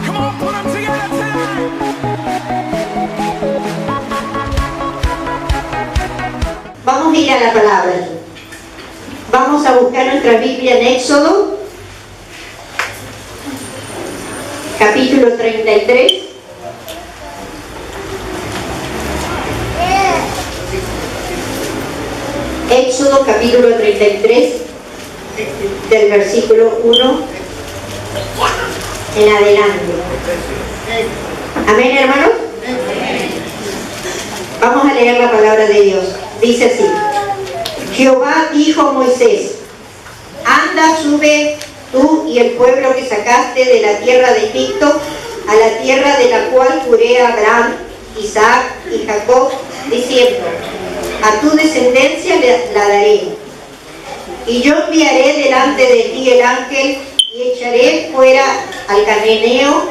Come on, put them together tonight. Vamos a ir a la palabra. Vamos a buscar nuestra Biblia en Éxodo, capítulo 33. Éxodo, capítulo 33, del versículo 1 en adelante. Amén, hermanos. Vamos a leer la palabra de Dios. Dice así: Jehová dijo a Moisés: anda, sube tú y el pueblo que sacaste de la tierra de Egipto a la tierra de la cual juré a Abraham, Isaac y Jacob, diciendo: a tu descendencia la daré. Y yo enviaré delante de ti el ángel y echaré fuera al cananeo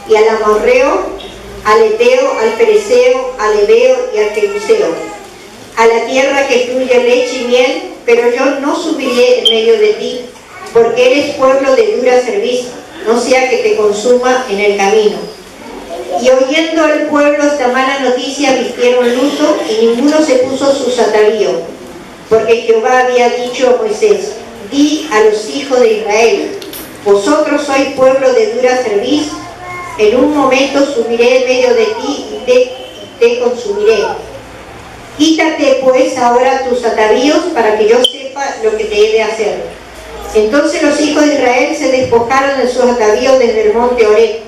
y al amorreo, al eteo, al fereceo, al heveo y al jebuseo, a la tierra que fluye leche y miel, pero yo no subiré en medio de ti, porque eres pueblo de dura cerviz, no sea que te consuma en el camino. Y oyendo el pueblo esta mala noticia, vistieron luto y ninguno se puso sus atavíos, porque Jehová había dicho a Moisés: di a los hijos de Israel: vosotros sois pueblo de dura cerviz, en un momento subiré en medio de ti y te consumiré. Quítate pues ahora tus atavíos para que yo sepa lo que te he de hacer. Entonces los hijos de Israel se despojaron de sus atavíos desde el monte Horeb.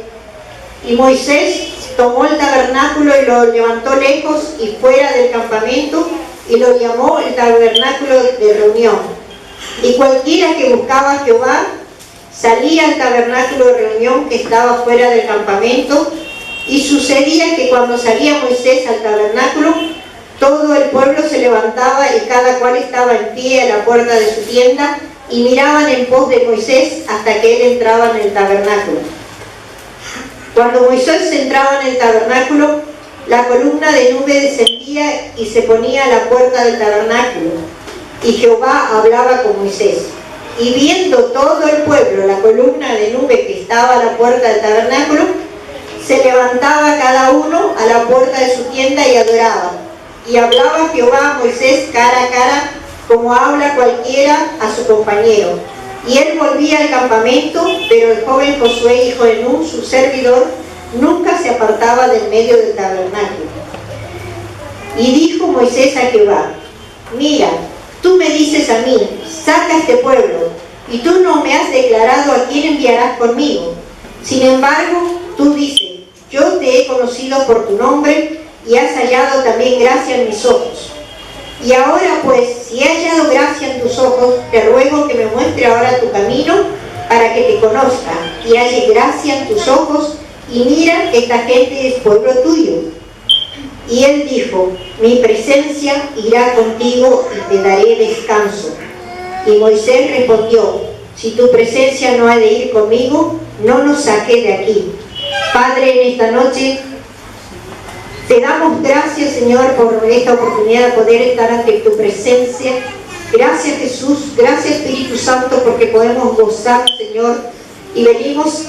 Y Moisés tomó el tabernáculo y lo levantó lejos y fuera del campamento y lo llamó el tabernáculo de reunión. Y cualquiera que buscaba a Jehová salía al tabernáculo de reunión que estaba fuera del campamento, y sucedía que cuando salía Moisés al tabernáculo, todo el pueblo se levantaba y cada cual estaba en pie a la puerta de su tienda y miraban en pos de Moisés hasta que él entraba en el tabernáculo. Cuando Moisés entraba en el tabernáculo, la columna de nube descendía y se ponía a la puerta del tabernáculo, y Jehová hablaba con Moisés. Y viendo todo el pueblo la columna de nube que estaba a la puerta del tabernáculo, se levantaba cada uno a la puerta de su tienda y adoraba. Y hablaba Jehová a Moisés cara a cara, como habla cualquiera a su compañero. Y él volvía al campamento, pero el joven Josué, hijo de Nun, su servidor, nunca se apartaba del medio del tabernáculo. Y dijo Moisés a Jehová: mira, tú me dices a mí: saca este pueblo, y tú no me has declarado a quién enviarás conmigo. Sin embargo, tú dices: yo te he conocido por tu nombre, y has hallado también gracia en mis ojos. Y ahora pues, si he hallado gracia en tus ojos, te ruego que me muestre ahora tu camino, para que te conozca, y halle gracia en tus ojos, y mira que esta gente es pueblo tuyo. Y él dijo: mi presencia irá contigo y te daré descanso. Y Moisés respondió: si tu presencia no ha de ir conmigo, no nos saques de aquí. Padre, en esta noche te damos gracias, Señor, por esta oportunidad de poder estar ante tu presencia. Gracias, Jesús. Gracias, Espíritu Santo, porque podemos gozar, Señor. Y venimos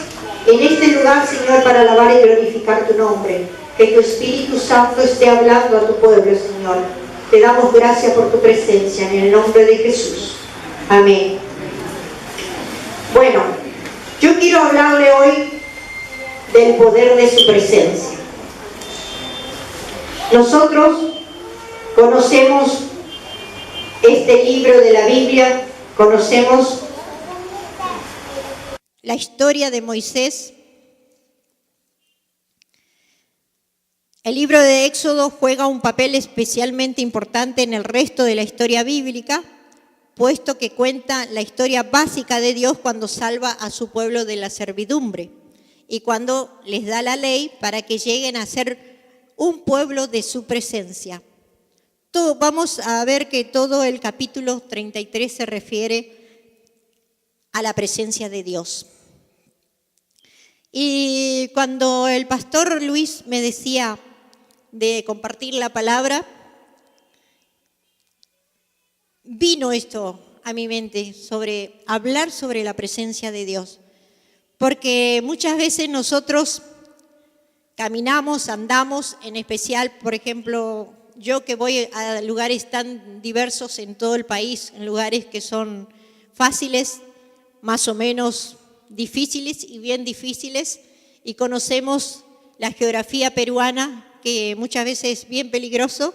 en este lugar, Señor, para alabar y glorificar tu nombre. Que tu Espíritu Santo esté hablando a tu pueblo, Señor. Te damos gracias por tu presencia, en el nombre de Jesús. Amén. Bueno, yo quiero hablarle hoy del poder de su presencia. Nosotros conocemos este libro de la Biblia, conocemos la historia de Moisés. El libro de Éxodo juega un papel especialmente importante en el resto de la historia bíblica, puesto que cuenta la historia básica de Dios cuando salva a su pueblo de la servidumbre y cuando les da la ley para que lleguen a ser un pueblo de su presencia. Vamos a ver que todo el capítulo 33 se refiere a la presencia de Dios. Y cuando el pastor Luis me decía de compartir la palabra, vino esto a mi mente sobre hablar sobre la presencia de Dios. Porque muchas veces nosotros caminamos, andamos, en especial, por ejemplo, yo que voy a lugares tan diversos en todo el país, en lugares que son fáciles, más o menos difíciles y bien difíciles, y conocemos la geografía peruana, que muchas veces es bien peligroso.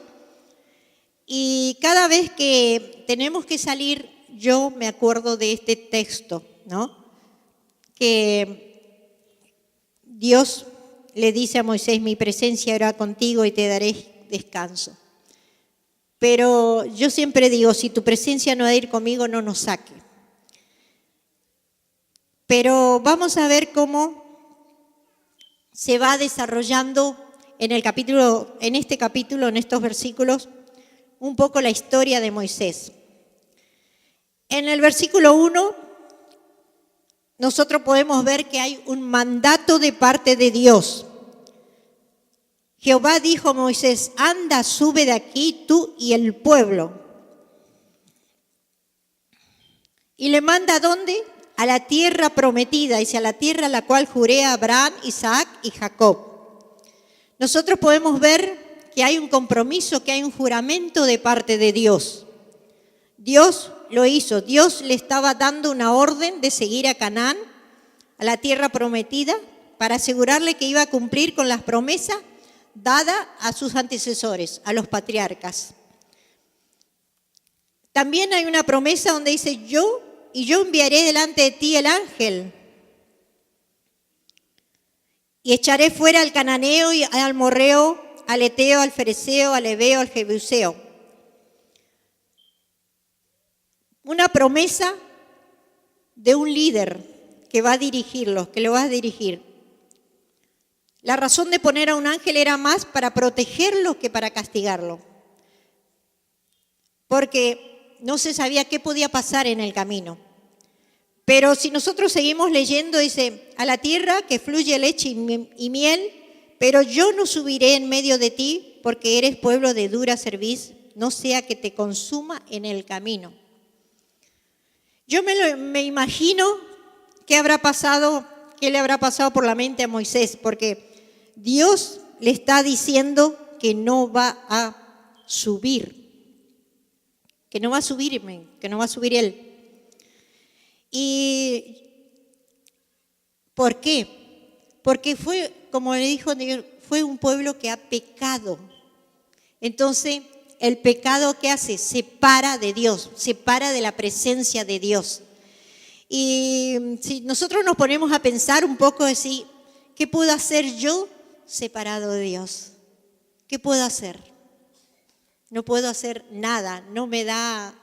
Y cada vez que tenemos que salir, yo me acuerdo de este texto, ¿no? Que Dios le dice a Moisés: mi presencia irá contigo y te daré descanso. Pero yo siempre digo, si tu presencia no ha de ir conmigo, no nos saque. Pero vamos a ver cómo se va desarrollando en este capítulo, en estos versículos, un poco la historia de Moisés. En el versículo 1, nosotros podemos ver que hay un mandato de parte de Dios. Jehová dijo a Moisés: anda, sube de aquí tú y el pueblo. Y le manda ¿a dónde? A la tierra prometida, dice, a la tierra a la cual juré a Abraham, Isaac y Jacob. Nosotros podemos ver que hay un compromiso, que hay un juramento de parte de Dios. Dios lo hizo, Dios le estaba dando una orden de seguir a Canaán, a la tierra prometida, para asegurarle que iba a cumplir con las promesas dadas a sus antecesores, a los patriarcas. También hay una promesa donde dice: yo enviaré delante de ti el ángel y echaré fuera al cananeo y al amorreo, al eteo, al fereceo, al heveo, al jebuseo. Una promesa de un líder que va a dirigirlos, que lo va a dirigir. La razón de poner a un ángel era más para protegerlo que para castigarlo, porque no se sabía qué podía pasar en el camino. Pero si nosotros seguimos leyendo, dice: a la tierra que fluye leche y miel, pero yo no subiré en medio de ti, porque eres pueblo de dura cerviz, no sea que te consuma en el camino. Yo me imagino qué le habrá pasado por la mente a Moisés, porque Dios le está diciendo que no va a subir, que no va a subir él. ¿Y por qué? Porque fue, como le dijo, fue un pueblo que ha pecado. Entonces, el pecado, ¿qué hace? Separa de Dios, separa de la presencia de Dios. Y si nosotros nos ponemos a pensar un poco así, ¿qué puedo hacer yo separado de Dios? ¿Qué puedo hacer? No puedo hacer nada, no me da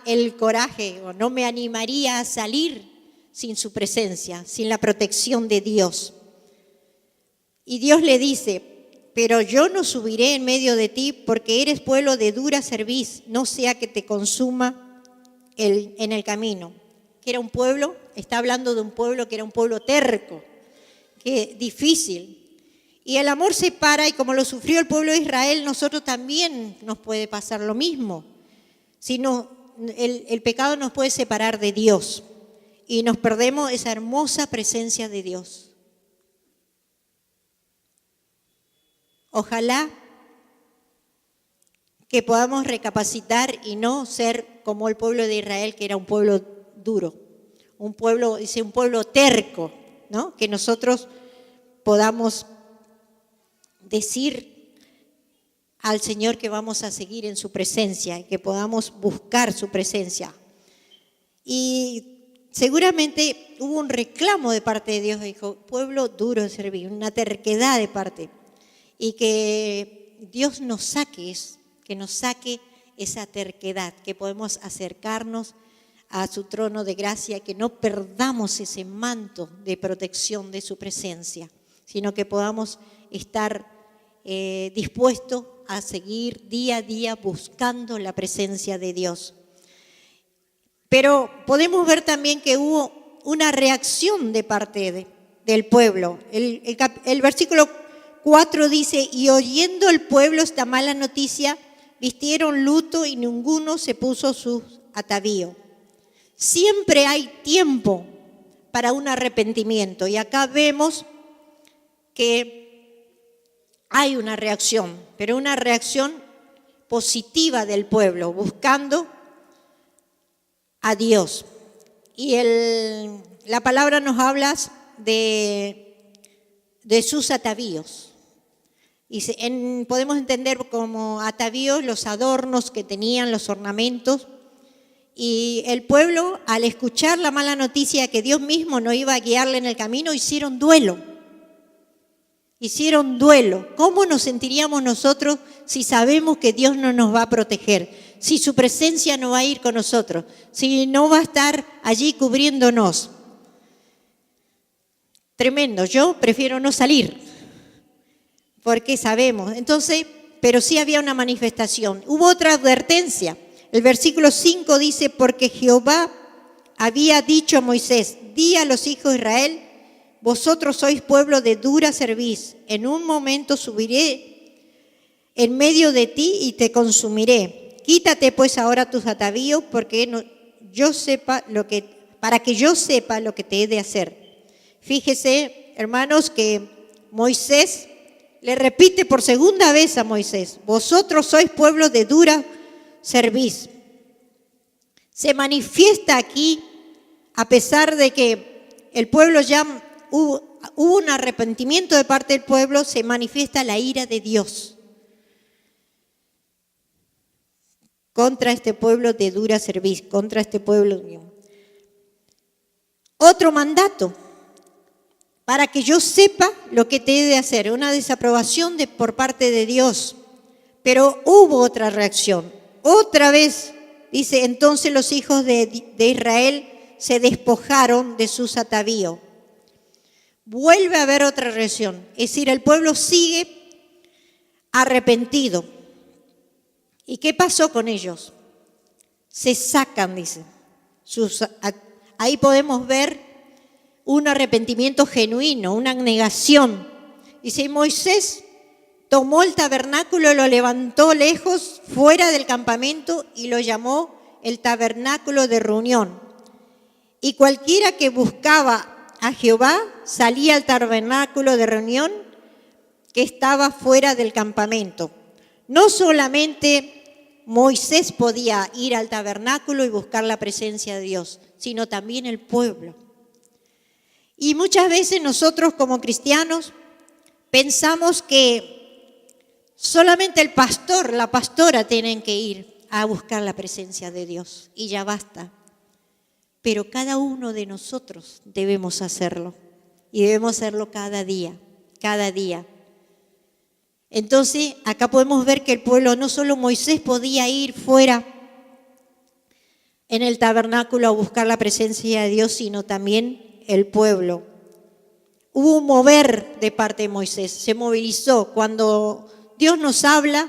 el coraje, o no me animaría a salir sin su presencia, sin la protección de Dios. Y Dios le dice: pero yo no subiré en medio de ti, porque eres pueblo de dura cerviz, no sea que te consuma en el camino. Que era un pueblo, está hablando de un pueblo que era un pueblo terco, que difícil. Y el amor separa, y como lo sufrió el pueblo de Israel, nosotros también nos puede pasar lo mismo. Si no, el pecado nos puede separar de Dios y nos perdemos esa hermosa presencia de Dios. Ojalá que podamos recapacitar y no ser como el pueblo de Israel, que era un pueblo duro, un pueblo terco, ¿no? Que nosotros podamos decir al Señor que vamos a seguir en su presencia y que podamos buscar su presencia. Y seguramente hubo un reclamo de parte de Dios, dijo: pueblo duro de servir, una terquedad de parte. Y que Dios nos saque esa terquedad, que podemos acercarnos a su trono de gracia, que no perdamos ese manto de protección de su presencia, sino que podamos estar dispuestos a seguir día a día buscando la presencia de Dios. Pero podemos ver también que hubo una reacción de parte del pueblo. El versículo 4 dice: y oyendo el pueblo esta mala noticia, vistieron luto y ninguno se puso sus atavíos. Siempre hay tiempo para un arrepentimiento. Y acá vemos que hay una reacción, pero una reacción positiva del pueblo, buscando a Dios. Y la palabra nos habla de sus atavíos. Y podemos entender como atavíos los adornos que tenían, los ornamentos. Y el pueblo, al escuchar la mala noticia que Dios mismo no iba a guiarle en el camino, hicieron duelo. Hicieron duelo. ¿Cómo nos sentiríamos nosotros si sabemos que Dios no nos va a proteger? Si su presencia no va a ir con nosotros, si no va a estar allí cubriéndonos. Tremendo. Yo prefiero no salir, porque sabemos. Entonces, pero sí había una manifestación. Hubo otra advertencia. El versículo 5 dice, porque Jehová había dicho a Moisés, di a los hijos de Israel, vosotros sois pueblo de dura cerviz, en un momento subiré en medio de ti y te consumiré. Quítate pues ahora tus atavíos, para que yo sepa lo que te he de hacer. Fíjese, hermanos, que Moisés le repite por segunda vez a Moisés, vosotros sois pueblo de dura cerviz. Se manifiesta aquí, a pesar de que el pueblo ya hubo un arrepentimiento de parte del pueblo, se manifiesta la ira de Dios contra este pueblo de dura cerviz, contra este pueblo. Otro mandato, para que yo sepa lo que te he de hacer, una desaprobación por parte de Dios. Pero hubo otra reacción. Otra vez, dice, entonces los hijos de Israel se despojaron de sus atavíos. Vuelve a haber otra reacción. Es decir, el pueblo sigue arrepentido. ¿Y qué pasó con ellos? Se sacan, dice. Ahí podemos ver un arrepentimiento genuino, una negación. Dice, Moisés tomó el tabernáculo, lo levantó lejos, fuera del campamento, y lo llamó el tabernáculo de reunión. Y cualquiera que buscaba a Jehová salía al tabernáculo de reunión que estaba fuera del campamento. No solamente Moisés podía ir al tabernáculo y buscar la presencia de Dios, sino también el pueblo. Y muchas veces nosotros como cristianos pensamos que solamente el pastor, la pastora tienen que ir a buscar la presencia de Dios y ya basta. Pero cada uno de nosotros debemos hacerlo y debemos hacerlo cada día, cada día. Entonces, acá podemos ver que el pueblo, no solo Moisés podía ir fuera en el tabernáculo a buscar la presencia de Dios, sino también el pueblo. Hubo un mover de parte de Moisés, se movilizó. Cuando Dios nos habla,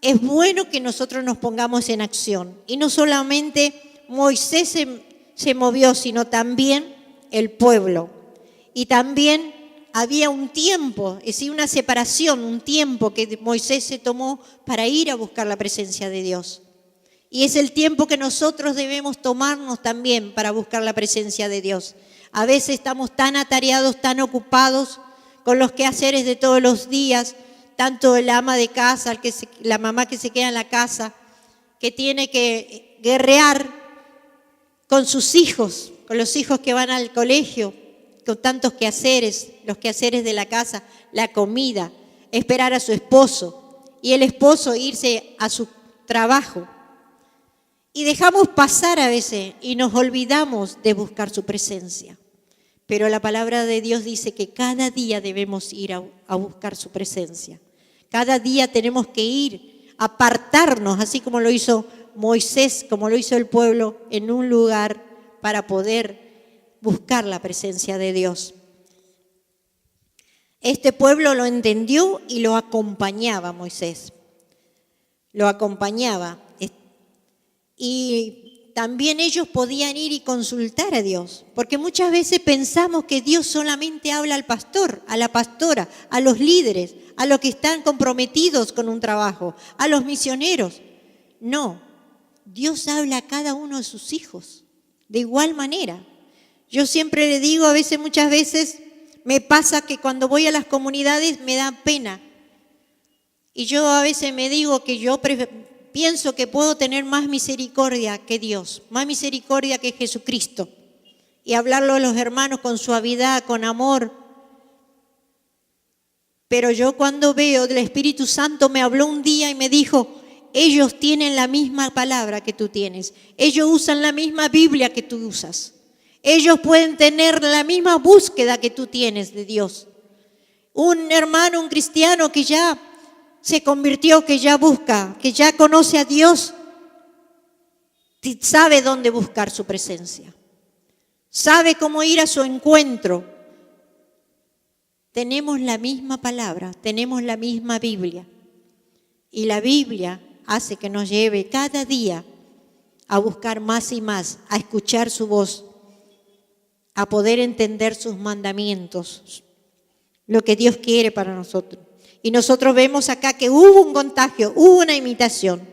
es bueno que nosotros nos pongamos en acción. Y no solamente Moisés se movió, sino también el pueblo. Y también había un tiempo, es decir, una separación, un tiempo que Moisés se tomó para ir a buscar la presencia de Dios. Y es el tiempo que nosotros debemos tomarnos también para buscar la presencia de Dios. A veces estamos tan atareados, tan ocupados con los quehaceres de todos los días, tanto el ama de casa, la mamá que se queda en la casa, que tiene que guerrear con sus hijos, con los hijos que van al colegio, con tantos quehaceres, los quehaceres de la casa, la comida, esperar a su esposo y el esposo irse a su trabajo. Y dejamos pasar a veces y nos olvidamos de buscar su presencia. Pero la palabra de Dios dice que cada día debemos ir a buscar su presencia. Cada día tenemos que ir, apartarnos, así como lo hizo Moisés, como lo hizo el pueblo, en un lugar para poder buscar la presencia de Dios. Este pueblo lo entendió y lo acompañaba a Moisés. Lo acompañaba. Y también ellos podían ir y consultar a Dios, porque muchas veces pensamos que Dios solamente habla al pastor, a la pastora, a los líderes, a los que están comprometidos con un trabajo, a los misioneros. No, Dios habla a cada uno de sus hijos, de igual manera. Yo siempre le digo, muchas veces me pasa que cuando voy a las comunidades me da pena. Y yo a veces me digo que yo pienso que puedo tener más misericordia que Dios, más misericordia que Jesucristo. Y hablarlo a los hermanos con suavidad, con amor. Pero yo cuando veo del Espíritu Santo me habló un día y me dijo, ellos tienen la misma palabra que tú tienes. Ellos usan la misma Biblia que tú usas. Ellos pueden tener la misma búsqueda que tú tienes de Dios. Un hermano, un cristiano que ya se convirtió, que ya busca, que ya conoce a Dios, sabe dónde buscar su presencia. Sabe cómo ir a su encuentro. Tenemos la misma palabra, tenemos la misma Biblia. Y la Biblia hace que nos lleve cada día a buscar más y más, a escuchar su voz, a poder entender sus mandamientos, lo que Dios quiere para nosotros. Y nosotros vemos acá que hubo un contagio, hubo una imitación.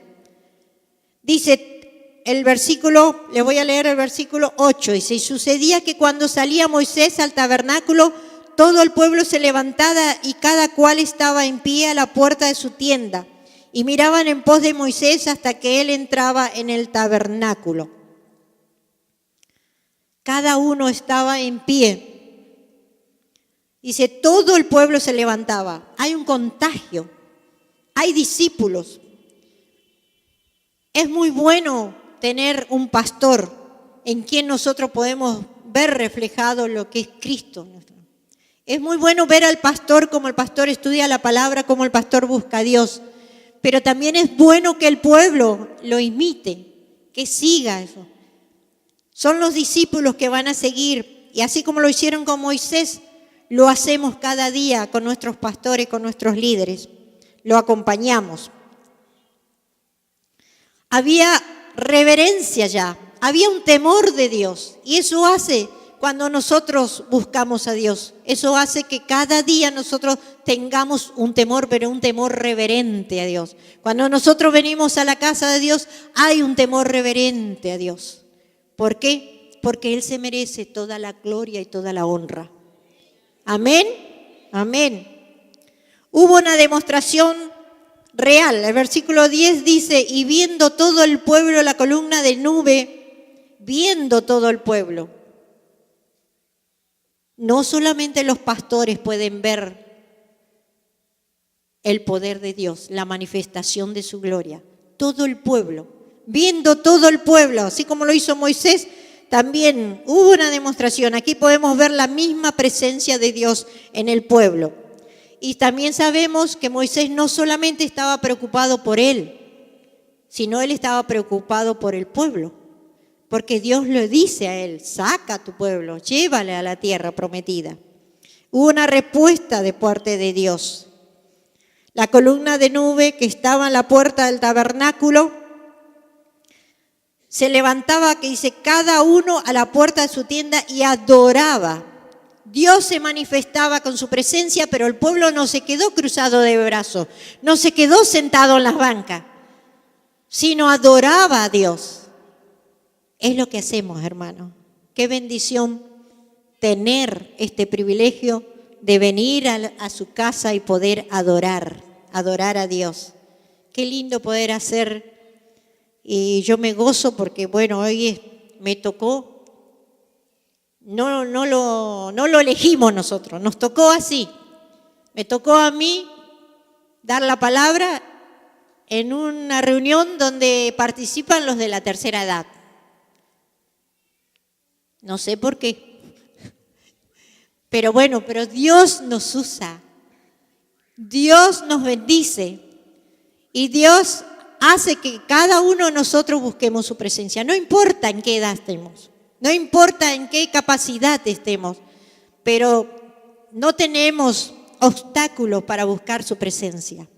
Dice el versículo, le voy a leer el versículo 8, dice, y sucedía que cuando salía Moisés al tabernáculo, todo el pueblo se levantaba y cada cual estaba en pie a la puerta de su tienda, y miraban en pos de Moisés hasta que él entraba en el tabernáculo. Cada uno estaba en pie. Dice, todo el pueblo se levantaba. Hay un contagio. Hay discípulos. Es muy bueno tener un pastor en quien nosotros podemos ver reflejado lo que es Cristo. Es muy bueno ver al pastor como el pastor estudia la palabra, como el pastor busca a Dios. Pero también es bueno que el pueblo lo imite, que siga eso. Son los discípulos que van a seguir, y así como lo hicieron con Moisés, lo hacemos cada día con nuestros pastores, con nuestros líderes. Lo acompañamos. Había reverencia ya, había un temor de Dios, y eso hace cuando nosotros buscamos a Dios. Eso hace que cada día nosotros tengamos un temor, pero un temor reverente a Dios. Cuando nosotros venimos a la casa de Dios, hay un temor reverente a Dios. ¿Por qué? Porque Él se merece toda la gloria y toda la honra. Amén, amén. Hubo una demostración real. El versículo 10 dice, y viendo todo el pueblo la columna de nube, viendo todo el pueblo. No solamente los pastores pueden ver el poder de Dios, la manifestación de su gloria. Todo el pueblo. Viendo todo el pueblo, así como lo hizo Moisés, también hubo una demostración. Aquí podemos ver la misma presencia de Dios en el pueblo. Y también sabemos que Moisés no solamente estaba preocupado por él, sino él estaba preocupado por el pueblo. Porque Dios le dice a él, saca a tu pueblo, llévale a la tierra prometida. Hubo una respuesta de parte de Dios. La columna de nube que estaba en la puerta del tabernáculo se levantaba, que dice, cada uno a la puerta de su tienda y adoraba. Dios se manifestaba con su presencia, pero el pueblo no se quedó cruzado de brazos, no se quedó sentado en las bancas, sino adoraba a Dios. Es lo que hacemos, hermano. Qué bendición tener este privilegio de venir a su casa y poder adorar a Dios. Qué lindo poder hacer. Y yo me gozo porque, bueno, hoy me tocó, no lo elegimos nosotros, nos tocó así. Me tocó a mí dar la palabra en una reunión donde participan los de la tercera edad. No sé por qué. Pero bueno, pero Dios nos usa. Dios nos bendice. Y Dios hace que cada uno de nosotros busquemos su presencia. No importa en qué edad estemos, no importa en qué capacidad estemos, pero no tenemos obstáculos para buscar su presencia.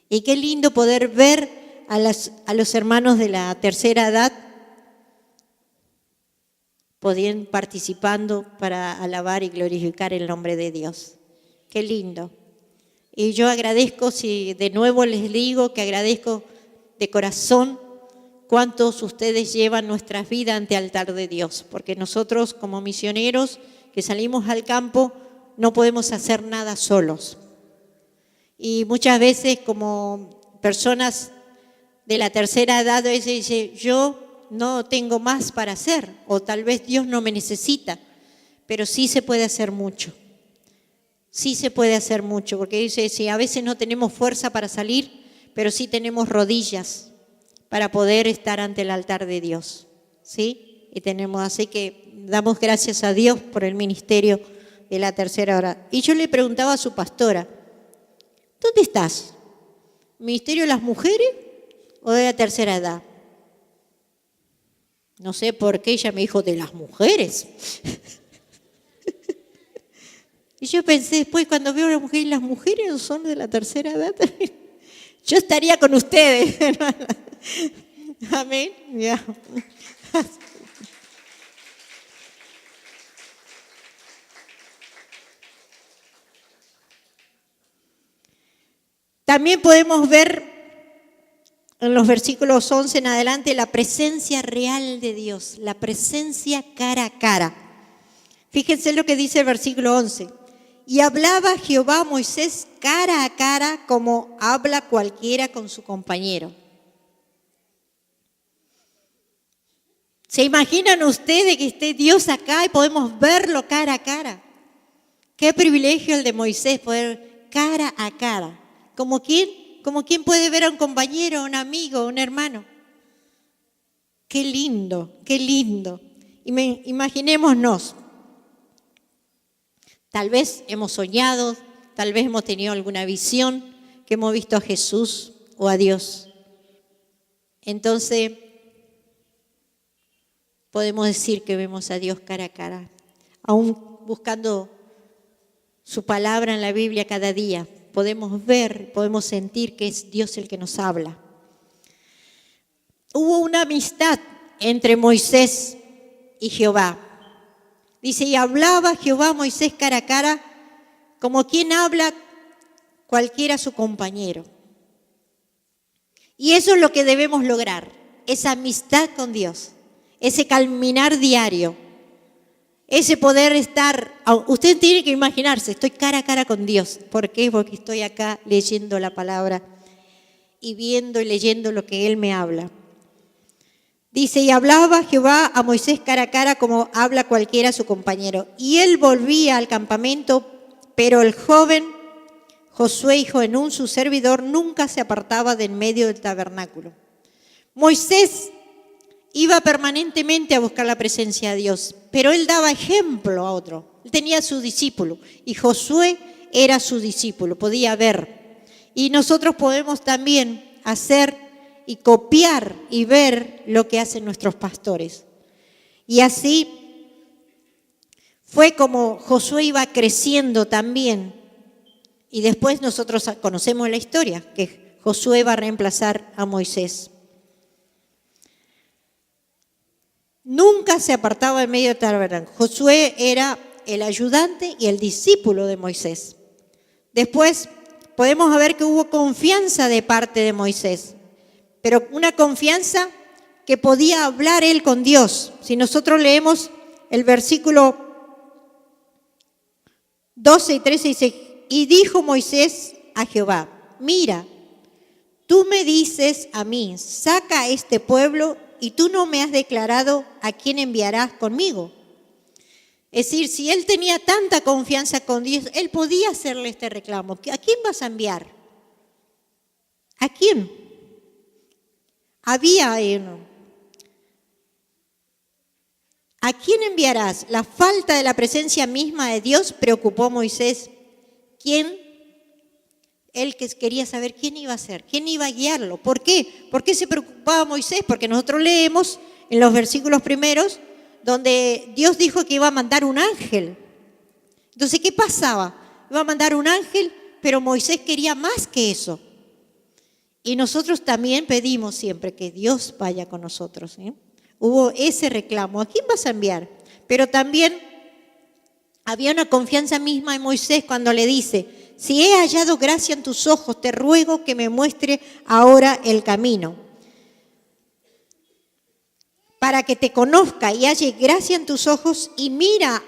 Y qué lindo poder ver a los hermanos de la tercera edad participando para alabar y glorificar el nombre de Dios. Qué lindo. Y yo agradezco, si de nuevo les digo que agradezco de corazón cuántos ustedes llevan nuestras vidas ante el altar de Dios, porque nosotros como misioneros que salimos al campo no podemos hacer nada solos. Y muchas veces como personas de la tercera edad a veces dicen, yo no tengo más para hacer, o tal vez Dios no me necesita, pero sí se puede hacer mucho. Sí se puede hacer mucho, porque dice, sí, a veces no tenemos fuerza para salir, pero sí tenemos rodillas para poder estar ante el altar de Dios, ¿sí? Y así que damos gracias a Dios por el ministerio de la tercera hora. Y yo le preguntaba a su pastora, ¿dónde estás? ¿Ministerio de las mujeres o de la tercera edad? No sé por qué ella me dijo de las mujeres. Y yo pensé después, cuando veo a las mujeres no son de la tercera edad, yo estaría con ustedes. Amén. Ya. También podemos ver en los versículos 11 en adelante la presencia real de Dios, la presencia cara a cara. Fíjense lo que dice el versículo 11. Y hablaba Jehová a Moisés cara a cara como habla cualquiera con su compañero. ¿Se imaginan ustedes que esté Dios acá y podemos verlo cara a cara? Qué privilegio el de Moisés, poder cara a cara. ¿Como quién puede ver a un compañero, a un amigo, a un hermano? Qué lindo, qué lindo. Imaginémonos. Tal vez hemos soñado, tal vez hemos tenido alguna visión, que hemos visto a Jesús o a Dios. Entonces, podemos decir que vemos a Dios cara a cara, aún buscando su palabra en la Biblia cada día. Podemos ver, podemos sentir que es Dios el que nos habla. Hubo una amistad entre Moisés y Jehová. Dice, y hablaba Jehová a Moisés cara a cara, como quien habla cualquiera a su compañero. Y eso es lo que debemos lograr, esa amistad con Dios, ese caminar diario, ese poder estar. Usted tiene que imaginarse, estoy cara a cara con Dios. ¿Por qué? Porque estoy acá leyendo la palabra y viendo y leyendo lo que Él me habla. Dice, y hablaba Jehová a Moisés cara a cara como habla cualquiera a su compañero. Y él volvía al campamento, pero el joven Josué, hijo de Nun, su servidor, nunca se apartaba de en medio del tabernáculo. Moisés iba permanentemente a buscar la presencia de Dios, pero él daba ejemplo a otro. Él tenía su discípulo y Josué era su discípulo, podía ver. Y nosotros podemos también hacer y copiar y ver lo que hacen nuestros pastores. Y así fue como Josué iba creciendo también. Y después nosotros conocemos la historia, que Josué va a reemplazar a Moisés. Nunca se apartaba en medio del tabernáculo. Josué era el ayudante y el discípulo de Moisés. Después podemos ver que hubo confianza de parte de Moisés, pero una confianza que podía hablar él con Dios. Si nosotros leemos el versículo 12 y 13, dice, y dijo Moisés a Jehová, mira, tú me dices a mí, saca a este pueblo, y tú no me has declarado a quién enviarás conmigo. Es decir, si él tenía tanta confianza con Dios, él podía hacerle este reclamo. ¿A quién vas a enviar? ¿A quién? Había uno. ¿A quién enviarás? La falta de la presencia misma de Dios preocupó a Moisés. ¿Quién? Él que quería saber quién iba a ser, quién iba a guiarlo. ¿Por qué? ¿Por qué se preocupaba Moisés? Porque nosotros leemos en los versículos primeros donde Dios dijo que iba a mandar un ángel. Entonces, ¿qué pasaba? Iba a mandar un ángel, pero Moisés quería más que eso. Y nosotros también pedimos siempre que Dios vaya con nosotros, ¿eh? Hubo ese reclamo. ¿A quién vas a enviar? Pero también había una confianza misma en Moisés cuando le dice: si he hallado gracia en tus ojos, te ruego que me muestre ahora el camino, para que te conozca y halle gracia en tus ojos, y mira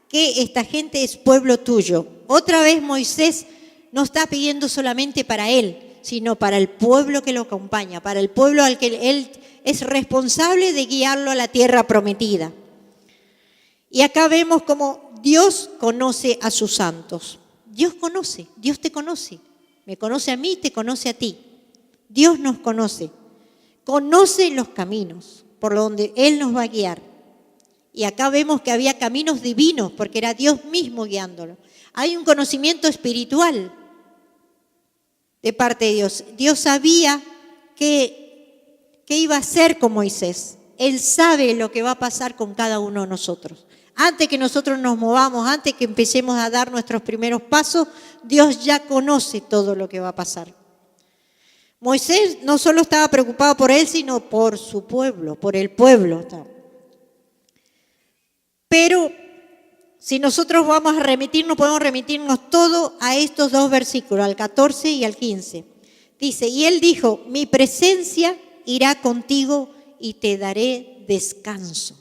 que esta gente es pueblo tuyo. Otra vez Moisés no está pidiendo solamente para él, sino para el pueblo que lo acompaña, para el pueblo al que él es responsable de guiarlo a la tierra prometida. Y acá vemos cómo Dios conoce a sus santos. Dios conoce, Dios te conoce. Me conoce a mí, te conoce a ti. Dios nos conoce. Conoce los caminos por donde Él nos va a guiar. Y acá vemos que había caminos divinos, porque era Dios mismo guiándolo. Hay un conocimiento espiritual de parte de Dios. Dios sabía qué iba a hacer con Moisés. Él sabe lo que va a pasar con cada uno de nosotros. Antes que nosotros nos movamos, antes que empecemos a dar nuestros primeros pasos, Dios ya conoce todo lo que va a pasar. Moisés no solo estaba preocupado por él, sino por su pueblo, por el pueblo. Pero si nosotros vamos a remitirnos, podemos remitirnos todo a estos dos versículos, al 14 y al 15. Dice: y él dijo: mi presencia irá contigo y te daré descanso.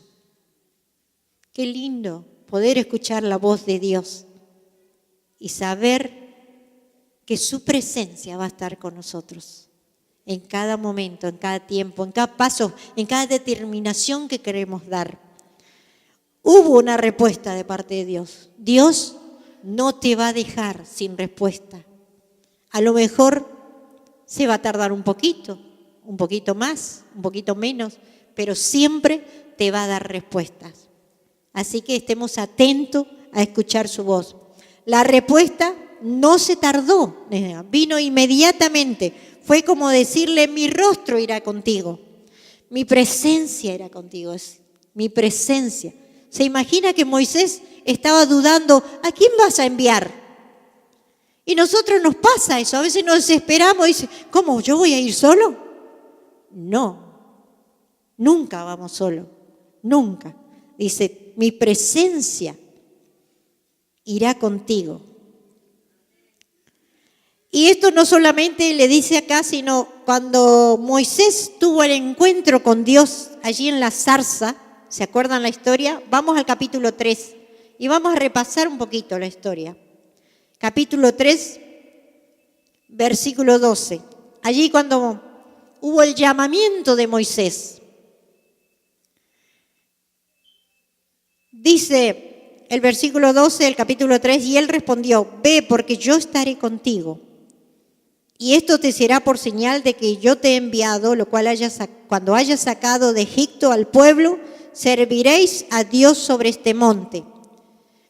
Qué lindo poder escuchar la voz de Dios y saber que su presencia va a estar con nosotros en cada momento, en cada tiempo, en cada paso, en cada determinación que queremos dar. Hubo una respuesta de parte de Dios. Dios no te va a dejar sin respuesta. A lo mejor se va a tardar un poquito más, un poquito menos, pero siempre te va a dar respuestas. Así que estemos atentos a escuchar su voz. La respuesta no se tardó, vino inmediatamente. Fue como decirle: mi rostro irá contigo, mi presencia irá contigo, es mi presencia. ¿Se imagina que Moisés estaba dudando: ¿a quién vas a enviar? Y nosotros nos pasa eso, a veces nos desesperamos y dice: ¿cómo? ¿Yo voy a ir solo? No, nunca vamos solo, nunca. Dice: mi presencia irá contigo. Y esto no solamente le dice acá, sino cuando Moisés tuvo el encuentro con Dios allí en la zarza. ¿Se acuerdan la historia? Vamos al capítulo 3 y vamos a repasar un poquito la historia. Capítulo 3, versículo 12. Allí cuando hubo el llamamiento de Moisés. Dice el versículo 12 del capítulo 3: y él respondió: ve, porque yo estaré contigo. Y esto te será por señal de que yo te he enviado, lo cual cuando hayas sacado de Egipto al pueblo, serviréis a Dios sobre este monte.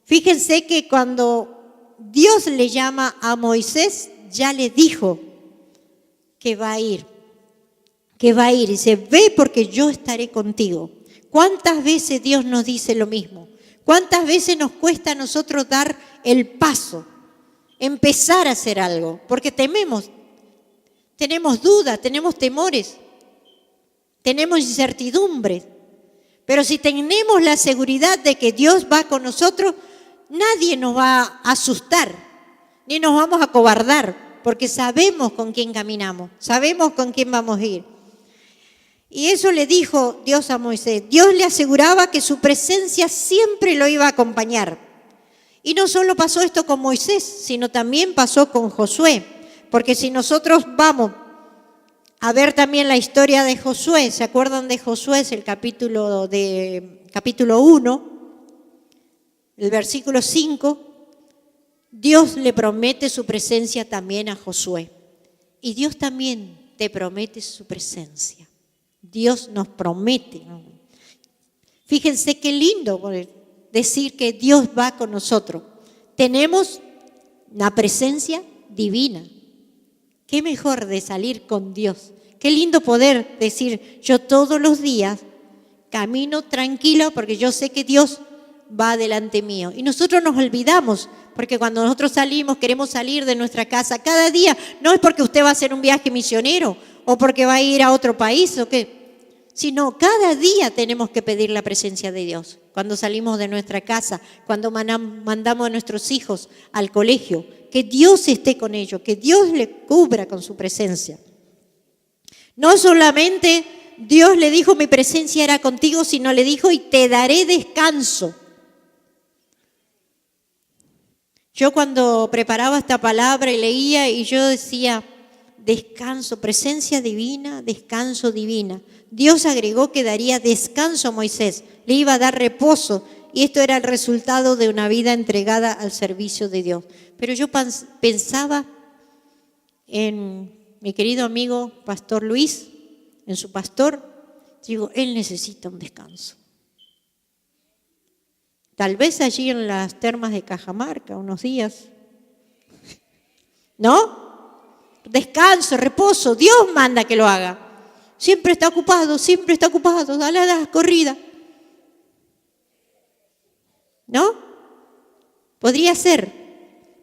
Fíjense que cuando Dios le llama a Moisés, ya le dijo que va a ir. Dice: ve, porque yo estaré contigo. ¿Cuántas veces Dios nos dice lo mismo? ¿Cuántas veces nos cuesta a nosotros dar el paso, empezar a hacer algo? Porque tememos, tenemos dudas, tenemos temores, tenemos incertidumbres. Pero si tenemos la seguridad de que Dios va con nosotros, nadie nos va a asustar, ni nos vamos a acobardar, porque sabemos con quién caminamos, sabemos con quién vamos a ir. Y eso le dijo Dios a Moisés. Dios le aseguraba que su presencia siempre lo iba a acompañar. Y no solo pasó esto con Moisés, sino también pasó con Josué. Porque si nosotros vamos a ver también la historia de Josué, ¿se acuerdan de Josué? Es el capítulo 1, el versículo 5. Dios le promete su presencia también a Josué. Y Dios también te promete su presencia. Dios nos promete. Fíjense qué lindo decir que Dios va con nosotros. Tenemos una presencia divina. Qué mejor de salir con Dios. Qué lindo poder decir: yo todos los días camino tranquilo porque yo sé que Dios va delante mío. Y nosotros nos olvidamos, porque cuando nosotros salimos, queremos salir de nuestra casa cada día. No es porque usted va a hacer un viaje misionero o porque va a ir a otro país o qué, sino cada día tenemos que pedir la presencia de Dios. cuando salimos de nuestra casa, cuando mandamos a nuestros hijos al colegio, que Dios esté con ellos, que Dios le cubra con su presencia. No solamente Dios le dijo mi presencia era contigo, sino le dijo y te daré descanso. Yo cuando preparaba esta palabra y leía y yo decía, descanso, presencia divina, descanso divina. Dios agregó que daría descanso a Moisés, le iba a dar reposo y esto era el resultado de una vida entregada al servicio de Dios. Pero yo pensaba en mi querido amigo Pastor Luis, en su pastor, digo, él necesita un descanso. Tal vez allí en las termas de Cajamarca, unos días. ¿No? Descanso, reposo, Dios manda que lo haga. Siempre está ocupado, dale a la corrida. ¿No? Podría ser,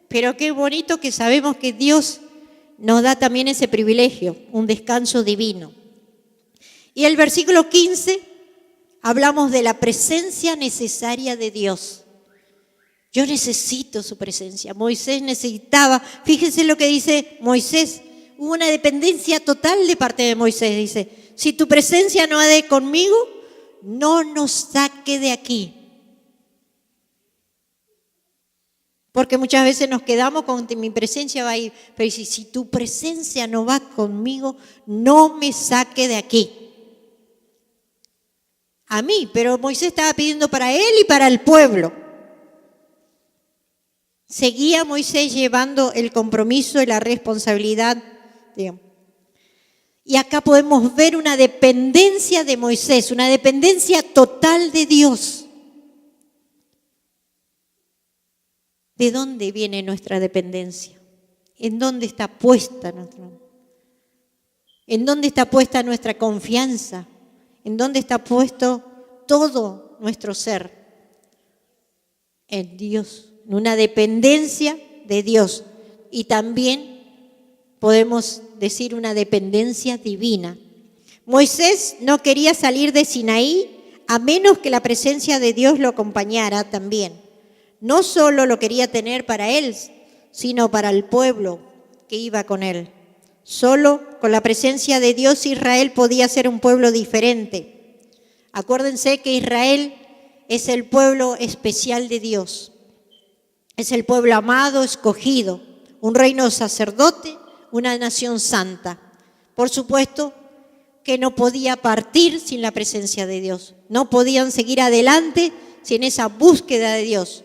pero qué bonito que sabemos que Dios nos da también ese privilegio, un descanso divino. Y el versículo 15, hablamos de la presencia necesaria de Dios. Yo necesito su presencia. Moisés necesitaba, fíjense lo que dice Moisés, hubo una dependencia total de parte de Moisés. Dice, si tu presencia no ha de conmigo, no nos saque de aquí. Porque muchas veces nos quedamos con que mi presencia va a ir, pero dice, si tu presencia no va conmigo, no me saque de aquí. A mí, pero Moisés estaba pidiendo para él y para el pueblo. Seguía Moisés llevando el compromiso y la responsabilidad. Digamos. Y acá podemos ver una dependencia de Moisés, una dependencia total de Dios. ¿De dónde viene nuestra dependencia? ¿En dónde está puesta ¿En dónde está puesta nuestra confianza? ¿En dónde está puesto todo nuestro ser? En Dios, en una dependencia de Dios. Y también podemos decir una dependencia divina. Moisés no quería salir de Sinaí a menos que la presencia de Dios lo acompañara también. No solo lo quería tener para él, sino para el pueblo que iba con él. Solo con la presencia de Dios Israel podía ser un pueblo diferente. Acuérdense que Israel es el pueblo especial de Dios. Es el pueblo amado, escogido, un reino sacerdote, una nación santa. Por supuesto que no podía partir sin la presencia de Dios. No podían seguir adelante sin esa búsqueda de Dios.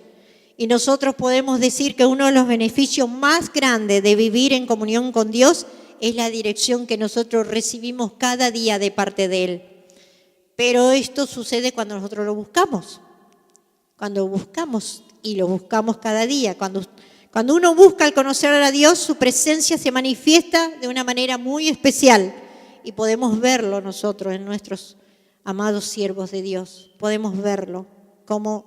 Y nosotros podemos decir que uno de los beneficios más grandes de vivir en comunión con Dios es la dirección que nosotros recibimos cada día de parte de Él. Pero esto sucede cuando nosotros lo buscamos. Cuando buscamos y lo buscamos cada día. Cuando uno busca al conocer a Dios, su presencia se manifiesta de una manera muy especial. Y podemos verlo nosotros en nuestros amados siervos de Dios. Podemos verlo, como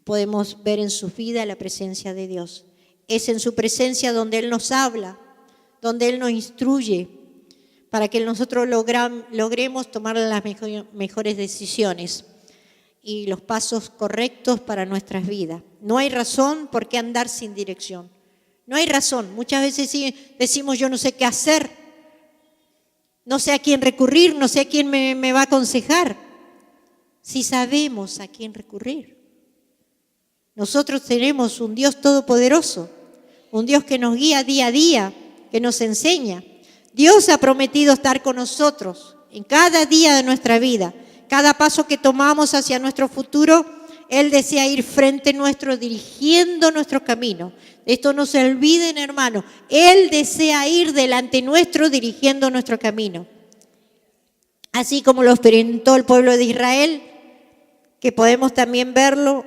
podemos ver en su vida la presencia de Dios. Es en su presencia donde Él nos habla, donde Él nos instruye, para que nosotros logremos tomar las mejores decisiones y los pasos correctos para nuestras vidas. No hay razón por qué andar sin dirección. No hay razón. Muchas veces decimos yo no sé qué hacer, no sé a quién recurrir, no sé a quién me va a aconsejar. Si sabemos a quién recurrir. Nosotros tenemos un Dios todopoderoso, un Dios que nos guía día a día, que nos enseña. Dios ha prometido estar con nosotros en cada día de nuestra vida. Cada paso que tomamos hacia nuestro futuro, Él desea ir frente nuestro, dirigiendo nuestro camino. Esto no se olviden, hermanos. Él desea ir delante nuestro, dirigiendo nuestro camino. Así como lo experimentó el pueblo de Israel, que podemos también verlo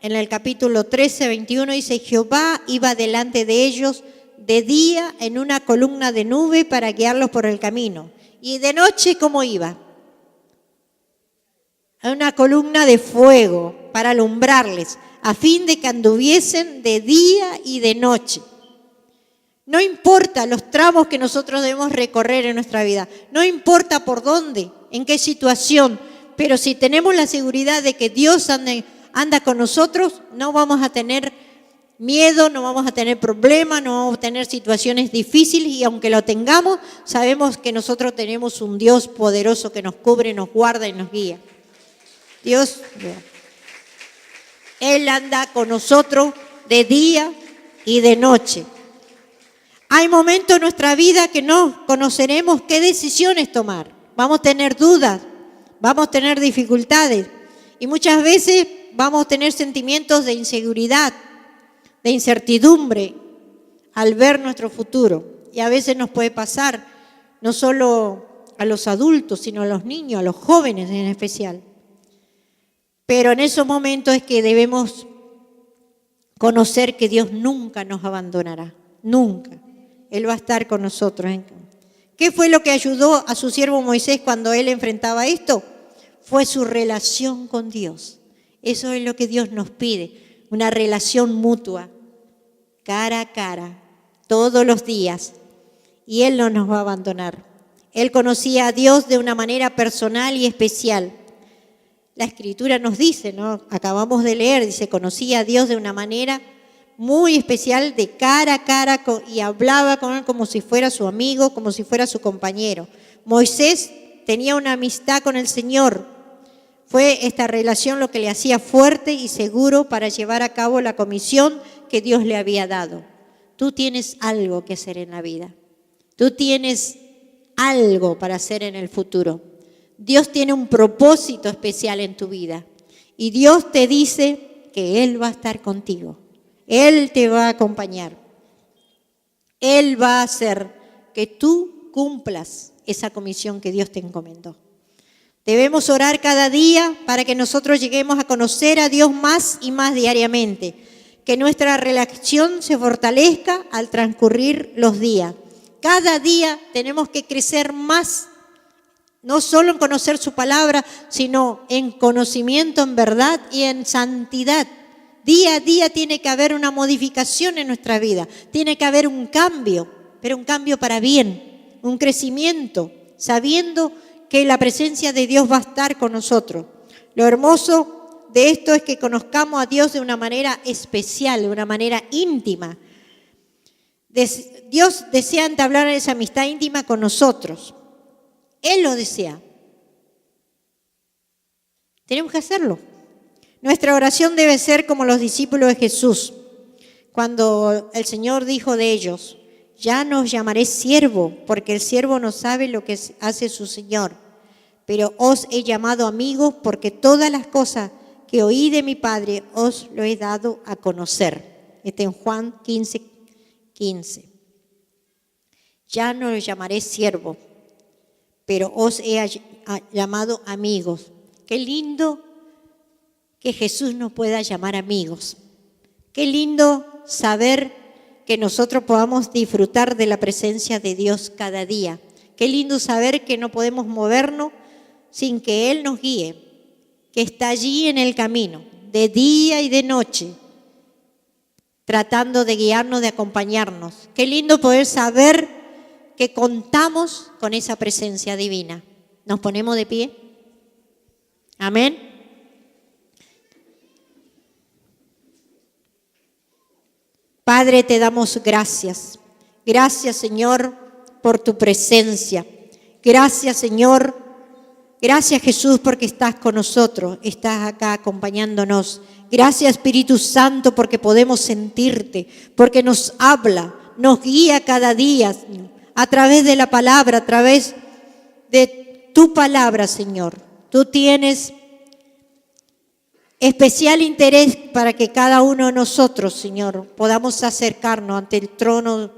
en el capítulo 13, 21, dice, Jehová iba delante de ellos de día en una columna de nube para guiarlos por el camino. Y de noche, ¿cómo iba? En una columna de fuego para alumbrarles, a fin de que anduviesen de día y de noche. No importa los tramos que nosotros debemos recorrer en nuestra vida, no importa por dónde, en qué situación, Pero si tenemos la seguridad de que Dios anda con nosotros, no vamos a tener miedo, no vamos a tener problemas, no vamos a tener situaciones difíciles, y aunque lo tengamos, sabemos que nosotros tenemos un Dios poderoso que nos cubre, nos guarda y nos guía. Dios, Él anda con nosotros de día y de noche. Hay momentos en nuestra vida que no conoceremos qué decisiones tomar. Vamos a tener dudas, vamos a tener dificultades, y muchas veces vamos a tener sentimientos de inseguridad, de incertidumbre al ver nuestro futuro. Y a veces nos puede pasar, no solo a los adultos, sino a los niños, a los jóvenes en especial. Pero en esos momentos es que debemos conocer que Dios nunca nos abandonará, nunca. Él va a estar con nosotros. ¿Qué fue lo que ayudó a su siervo Moisés cuando él enfrentaba esto? Fue su relación con Dios. Eso es lo que Dios nos pide, una relación mutua, cara a cara, todos los días. Y Él no nos va a abandonar. Él conocía a Dios de una manera personal y especial. La Escritura nos dice, ¿no? Acabamos de leer, dice, conocía a Dios de una manera muy especial, de cara a cara, y hablaba con Él como si fuera su amigo, como si fuera su compañero. Moisés tenía una amistad con el Señor. Fue esta relación lo que le hacía fuerte y seguro para llevar a cabo la comisión que Dios le había dado. Tú tienes algo que hacer en la vida. Tú tienes algo para hacer en el futuro. Dios tiene un propósito especial en tu vida. Y Dios te dice que Él va a estar contigo. Él te va a acompañar. Él va a hacer que tú cumplas esa comisión que Dios te encomendó. Debemos orar cada día para que nosotros lleguemos a conocer a Dios más y más diariamente. Que nuestra relación se fortalezca al transcurrir los días. Cada día tenemos que crecer más, no solo en conocer su palabra, sino en conocimiento en verdad y en santidad. Día a día tiene que haber una modificación en nuestra vida, tiene que haber un cambio, pero un cambio para bien, un crecimiento, sabiendo que la presencia de Dios va a estar con nosotros. Lo hermoso de esto es que conozcamos a Dios de una manera especial, de una manera íntima. Dios desea entablar esa amistad íntima con nosotros. Él lo desea. Tenemos que hacerlo. Nuestra oración debe ser como los discípulos de Jesús, cuando el Señor dijo de ellos: ya no os llamaré siervo, porque el siervo no sabe lo que hace su Señor, pero os he llamado amigos, porque todas las cosas que oí de mi Padre os lo he dado a conocer. Está en Juan 15:15. Ya no os llamaré siervo, pero os he llamado amigos. Qué lindo que Jesús nos pueda llamar amigos. Qué lindo saber que nosotros podamos disfrutar de la presencia de Dios cada día. Qué lindo saber que no podemos movernos sin que Él nos guíe, que está allí en el camino, de día y de noche, tratando de guiarnos, de acompañarnos. Qué lindo poder saber que contamos con esa presencia divina. ¿Nos ponemos de pie? Amén. Padre, te damos gracias. Gracias, Señor, por tu presencia. Gracias, Señor. Gracias, Jesús, porque estás con nosotros, estás acá acompañándonos. Gracias, Espíritu Santo, porque podemos sentirte, porque nos habla, nos guía cada día, Señor, a través de la palabra, a través de tu palabra, Señor. Tú tienes especial interés para que cada uno de nosotros, Señor, podamos acercarnos ante el trono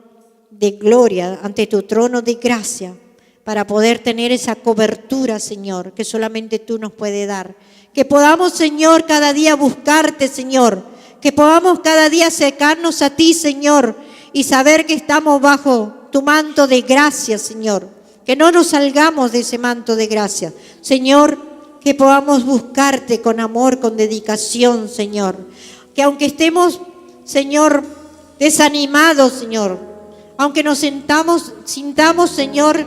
de gloria, ante tu trono de gracia, para poder tener esa cobertura, Señor, que solamente tú nos puedes dar. Que podamos, Señor, cada día buscarte, Señor. Que podamos cada día acercarnos a ti, Señor, y saber que estamos bajo tu manto de gracia, Señor. Que no nos salgamos de ese manto de gracia. Señor, que podamos buscarte con amor, con dedicación, Señor. Que aunque estemos, Señor, desanimados, Señor, aunque nos sintamos, Señor,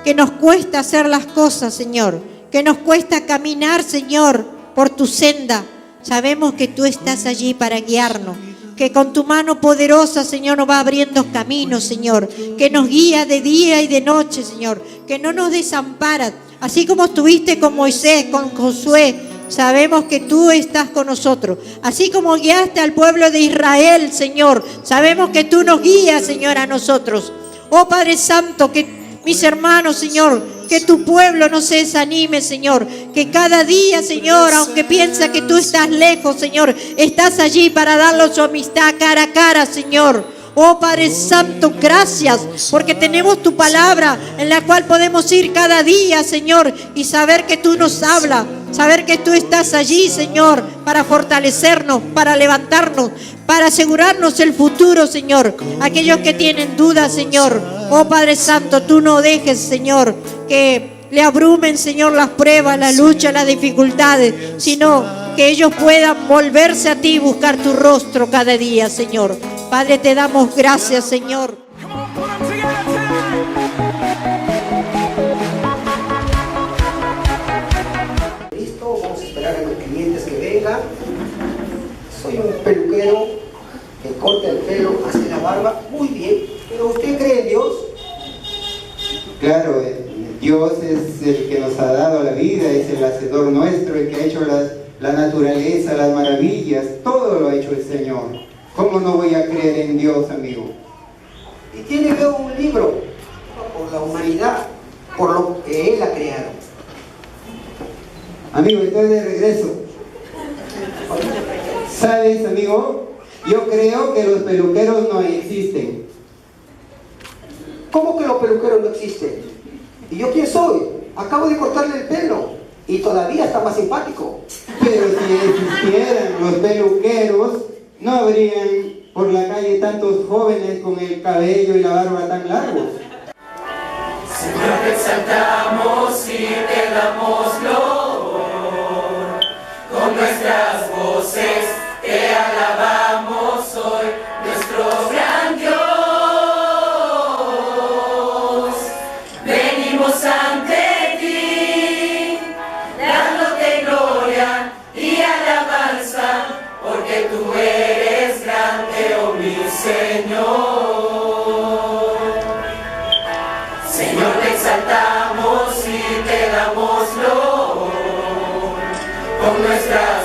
que nos cuesta hacer las cosas, Señor, que nos cuesta caminar, Señor, por tu senda. Sabemos que tú estás allí para guiarnos, que con tu mano poderosa, Señor, nos va abriendo caminos, Señor, que nos guía de día y de noche, Señor, que no nos desamparas, así como estuviste con Moisés, con Josué. Sabemos que tú estás con nosotros, así como guiaste al pueblo de Israel, Señor. Sabemos que tú nos guías, Señor, a nosotros. Oh Padre Santo, que mis hermanos, Señor, que tu pueblo no se desanime, Señor, que cada día, Señor, aunque piensa que tú estás lejos, Señor, estás allí para darle su amistad cara a cara, Señor. Oh Padre Santo, gracias, porque tenemos tu palabra en la cual podemos ir cada día, Señor, y saber que tú nos hablas, saber que tú estás allí, Señor, para fortalecernos, para levantarnos, para asegurarnos el futuro, Señor. Aquellos que tienen dudas, Señor, oh Padre Santo, tú no dejes, Señor, que le abrumen, Señor, las pruebas, la lucha, las dificultades, sino que ellos puedan volverse a ti y buscar tu rostro cada día, Señor. Padre, te damos gracias, Señor. Come on, put 'em together tonight. Listo, vamos a esperar a los clientes que vengan. Soy un peluquero que corta el pelo, hace la barba, muy bien. Pero ¿usted cree en Dios? Claro, Dios es el que nos ha dado la vida, es el hacedor nuestro, el que ha hecho la naturaleza, las maravillas, todo lo ha hecho el Señor. ¿Cómo no voy a creer en Dios, amigo? Y tiene luego un libro por la humanidad, por lo que Él ha creado. Amigo, estoy de regreso. ¿Sabes, amigo? Yo creo que los peluqueros no existen. ¿Cómo que los peluqueros no existen? ¿Y yo quién soy? Acabo de cortarle el pelo y todavía está más simpático. Pero si existieran los peluqueros, no habrían por la calle tantos jóvenes con el cabello y la barba tan largos. Señor, te exaltamos y te damos loor. Con nuestras voces te alabamos hoy, nuestro gran Dios. Venimos ante ti, dándote gloria y alabanza, porque tú eres grande, oh mi Señor. Señor, te exaltamos y te damos loor. Con nuestras